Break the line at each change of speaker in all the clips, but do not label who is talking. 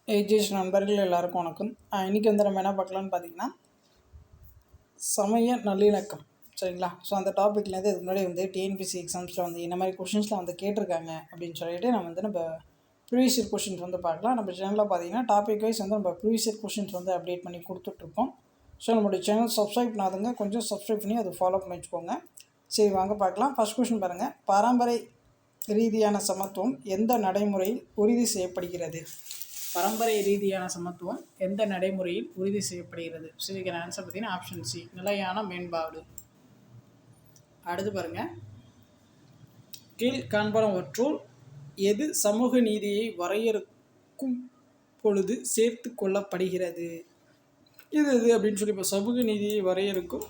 AGS நண்பர்கள் எல்லாருக்கும் வணக்கம். இன்றைக்கி வந்து நம்ம என்ன பார்க்கலான்னு பார்த்தீங்கன்னா, சமய நல்லிணக்கம். சரிங்களா? ஸோ அந்த டாப்பிக்லேருந்து இதுக்கு முன்னாடி வந்து டிஎன்பிஎஸ்சி எக்ஸாம்ஸில் வந்து இந்த மாதிரி கொஷின்ஸ்லாம் வந்து கேட்டிருக்காங்க அப்படின்னு சொல்லிட்டு நம்ம ப்ரீவியஸ் இயர் கொஷின்ஸ் வந்து பார்க்கலாம். நம்ம சேனலில் பார்த்தீங்கன்னா டாபிக் வைஸ் வந்து நம்ம ப்ரீவியஸ் இயர் கொஷின்ஸ் வந்து அப்டேட் பண்ணி கொடுத்துட்ருக்கோம். ஸோ நம்மளுடைய சேனல் சப்ஸ்கிரைப் பண்ணாதுங்க, கொஞ்சம் சப்ஸ்கிரைப் பண்ணி அதை ஃபாலோ பண்ணி வச்சுக்கோங்க. சரி, வாங்க பார்க்கலாம். ஃபர்ஸ்ட் கொஷின் பாருங்கள். பரம்பரை ரீதியான சமத்துவம் எந்த நடைமுறையில் உறுதி செய்யப்படுகிறது? பரம்பரை ரீதியான சமத்துவம் எந்த நடைமுறையில் உறுதி செய்யப்படுகிறது? ஸோ இதுக்கான ஆன்சர் பார்த்தீங்கன்னா ஆப்ஷன் சி, நிலையான மேம்பாடு. அடுத்து பாருங்க, கீழ் காண்பனவற்றுள் எது சமூக நீதியை வரையறுக்கும் பொழுது சேர்த்து கொள்ளப்படுகிறது? இது அப்படின்னு சொல்லி இப்போ சமூக நீதியை வரையறுக்கும்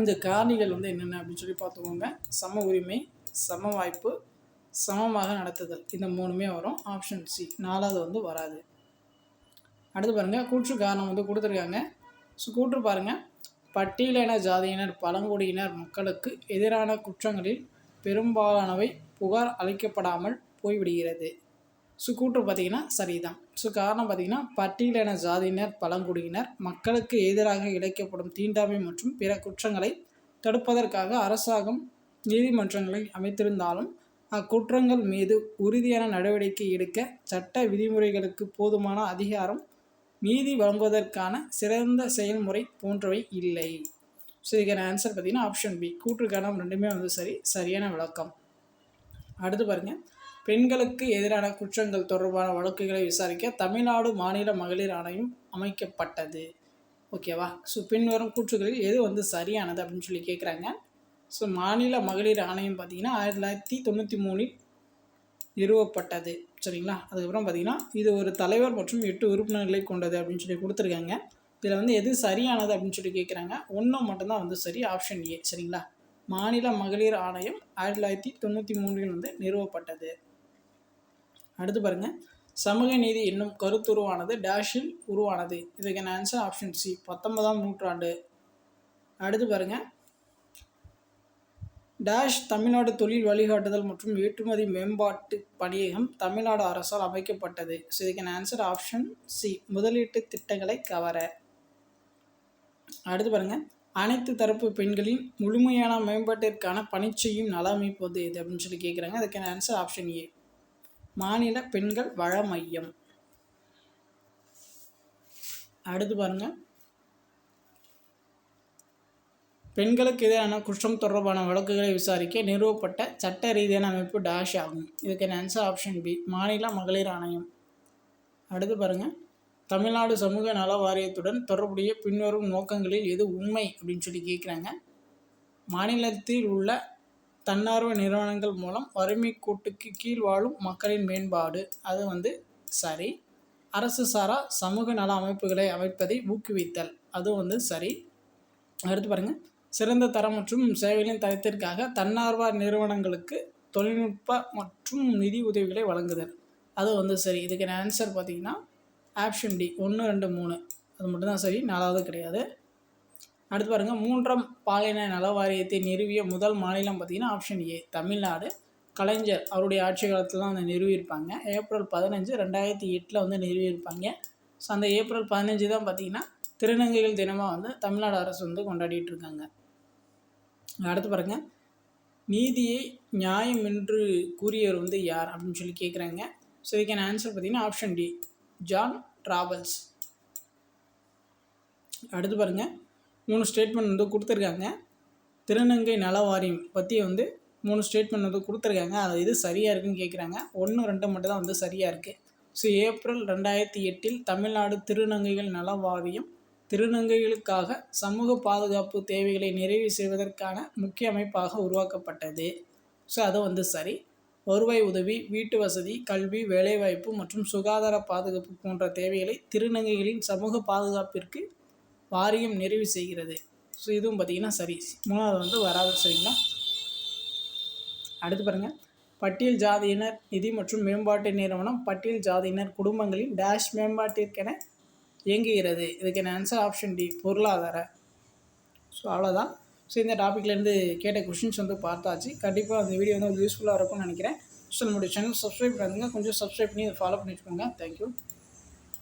இந்த காரணிகள் வந்து என்னென்ன அப்படின்னு சொல்லி பார்த்துக்கோங்க. சம உரிமை, சம வாய்ப்பு, சமமாக நடத்துதல், இந்த மூணுமே வரும். ஆப்ஷன் சி, நாலாவது வந்து வராது. அடுத்து பாருங்கள், கூற்று காரணம் வந்து கொடுத்துருக்காங்க. ஸோ கூற்று பாருங்கள், பட்டியலின ஜாதியினர் பழங்குடியினர் மக்களுக்கு எதிரான குற்றங்களில் பெரும்பாலானவை புகார் அளிக்கப்படாமல் போய்விடுகிறது. ஸோ கூற்று பார்த்திங்கன்னா சரிதான். ஸோ காரணம் பார்த்திங்கன்னா, பட்டியலின ஜாதியினர் பழங்குடியினர் மக்களுக்கு எதிராக இழைக்கப்படும் தீண்டாமை மற்றும் பிற குற்றங்களை தடுப்பதற்காக அரசாங்கம் நீதிமன்றங்களை அமைத்திருந்தாலும் அக்குற்றங்கள் மீது உறுதியான நடவடிக்கை எடுக்க சட்ட விதிமுறைகளுக்கு போதுமான அதிகாரம், நீதி வழங்குவதற்கான சிறந்த செயல்முறை போன்றவை இல்லை. ஸோ இதுக்கான ஆன்சர் பார்த்தீங்கன்னா ஆப்ஷன் பி, கூற்று காரணம் ரெண்டுமே வந்து சரியான விளக்கம். அடுத்து பாருங்கள், பெண்களுக்கு எதிரான குற்றங்கள் தொடர்பான வழக்குகளை விசாரிக்க தமிழ்நாடு மாநில மகளிர் ஆணையம் அமைக்கப்பட்டது. ஓகேவா? ஸோ பின்வரும் கூற்றுகளில் எது வந்து சரியானது அப்படின்னு சொல்லி கேட்குறாங்க. ஸோ மாநில மகளிர் ஆணையம் பார்த்திங்கன்னா 1993 நிறுவப்பட்டது. சரிங்களா? அதுக்கப்புறம் பார்த்திங்கன்னா இது ஒரு தலைவர் மற்றும் 8 உறுப்பினர்களை கொண்டது அப்படின்னு சொல்லி கொடுத்துருக்காங்க. இதில் வந்து எது சரியானது அப்படின்னு சொல்லி கேட்குறாங்க. ஒன்றும் மட்டும்தான் வந்து சரி, ஆப்ஷன் ஏ. சரிங்களா? மாநில மகளிர் ஆணையம் 1993 வந்து நிறுவப்பட்டது. அடுத்து பாருங்கள், சமூக நீதி என்னும் கருத்துருவானது டேஷில் உருவானது. இதுக்கான ஆன்சர் ஆப்ஷன் சி, 19ஆம் நூற்றாண்டு. அடுத்து பாருங்கள், டேஷ் தமிழ்நாடு தொழில் வழிகாட்டுதல் மற்றும் ஏற்றுமதி மேம்பாட்டு பணியகம் தமிழ்நாடு அரசால் அமைக்கப்பட்டது. ஸோ இதுக்கான ஆன்சர் ஆப்ஷன் சி, முதலீட்டு திட்டங்களை கவர. அடுத்து பாருங்கள், அனைத்து தரப்பு பெண்களின் முழுமையான மேம்பாட்டிற்கான பணி செய்யும் நல அமைப்பு வந்து எது அப்படின்னு சொல்லி கேட்குறாங்க. அதுக்கான ஆன்சர் ஆப்ஷன் ஏ, மாநில பெண்கள் வள மையம். அடுத்து பாருங்கள், பெண்களுக்கு எதிரான குற்றம் தொடர்பான வழக்குகளை விசாரிக்க நிறுவப்பட்ட சட்ட ரீதியான அமைப்பு டேஷ் ஆகும். இதுக்கான ஆன்சர் ஆப்ஷன் பி, மாநில மகளிர் ஆணையம். அடுத்து பாருங்கள், தமிழ்நாடு சமூக நல வாரியத்துடன் தொடர்புடைய பின்வரும் நோக்கங்களில் எது உண்மை அப்படின்னு சொல்லி கேட்குறாங்க. மாநிலத்தில் உள்ள தன்னார்வ நிறுவனங்கள் மூலம் வறுமை கோட்டுக்கு கீழ் வாழும் மக்களின் மேம்பாடு, அது வந்து சரி. அரசு சாரா சமூக நல அமைப்புகளை அமைப்பதை ஊக்குவித்தல், அது வந்து சரி. அடுத்து பாருங்கள், சிறந்த தரம் மற்றும் சேவைகளின் தரத்திற்காக தன்னார்வ நிறுவனங்களுக்கு தொழில்நுட்ப மற்றும் நிதி உதவிகளை வழங்குதல், அது வந்து சரி. இதுக்கான ஆன்சர் பார்த்திங்கன்னா ஆப்ஷன் டி, 1, 2, 3 அது மட்டும்தான் சரி, நாலாவது கிடையாது. அடுத்து பாருங்கள், 3ஆம் பாலின நல வாரியத்தை நிறுவிய முதல் மாநிலம் பார்த்திங்கன்னா ஆப்ஷன் ஏ, தமிழ்நாடு. கலைஞர் அவருடைய ஆட்சி காலத்தில் தான் வந்து நிறுவியிருப்பாங்க. ஏப்ரல் 15, 2008 வந்து நிறுவியிருப்பாங்க. ஸோ அந்த ஏப்ரல் 15 தான் பார்த்திங்கன்னா திருநங்கைகள் தினமாக வந்து தமிழ்நாடு அரசு வந்து கொண்டாடிட்டு இருக்காங்க. அடுத்து பாருங்கள், நீதியை நியாயம் என்று கூறியவர் வந்து யார் அப்படின்னு சொல்லி கேட்குறாங்க. ஸோ இதுக்கான ஆன்சர் பார்த்திங்கன்னா ஆப்ஷன் டி, ஜான் ராவல்ஸ். அடுத்து பாருங்கள், 3 ஸ்டேட்மெண்ட் வந்து கொடுத்துருக்காங்க. திருநங்கை நல வாரியம் பற்றி வந்து 3 ஸ்டேட்மெண்ட் வந்து கொடுத்துருக்காங்க. அது இது சரியாக இருக்குதுன்னு கேட்குறாங்க. 1, 2 மட்டும் தான் வந்து சரியாக இருக்குது. ஸோ ஏப்ரல் 2008 தமிழ்நாடு திருநங்கைகள் நல வாரியம் திருநங்கைகளுக்காக சமூக பாதுகாப்பு தேவைகளை நிறைவு செய்வதற்கான முக்கிய அமைப்பாக உருவாக்கப்பட்டது. ஸோ அது வந்து சரி. வருவாய் உதவி, வீட்டு வசதி, கல்வி, வேலைவாய்ப்பு மற்றும் சுகாதார பாதுகாப்பு போன்ற தேவைகளை திருநங்கைகளின் சமூக பாதுகாப்பிற்கு வாரியம் நிறைவு செய்கிறது. ஸோ இதுவும் பார்த்திங்கன்னா சரி, 3வது வந்து வராது. சரிங்களா? அடுத்து பாருங்கள், பட்டியல் ஜாதியினர் நிதி மற்றும் மேம்பாட்டு நிறுவனம் பட்டியல் ஜாதியினர் குடும்பங்களின் டேஷ் மேம்பாட்டிற்கென இயங்குகிறது. இதுக்கான ஆன்சர் ஆப்ஷன் டி, பொருளாதார. ஸோ அவ்வளோதான். ஸோ இந்த டாப்பிக்லேருந்து கேட்ட கொஷின்ஸ் வந்து பார்த்தாச்சு. கண்டிப்பாக அந்த வீடியோ வந்து யூஸ்ஃபுல்லாக இருக்கும்னு நினைக்கிறேன். ஸோ நம்மளுடைய சேனல் சப்ஸ்கிரைப் பண்ணுங்கள், கொஞ்சம் சப்ஸ்கிரைப் பண்ணி அதை ஃபாலோ பண்ணி வச்சுக்கோங்க. தேங்க்யூ.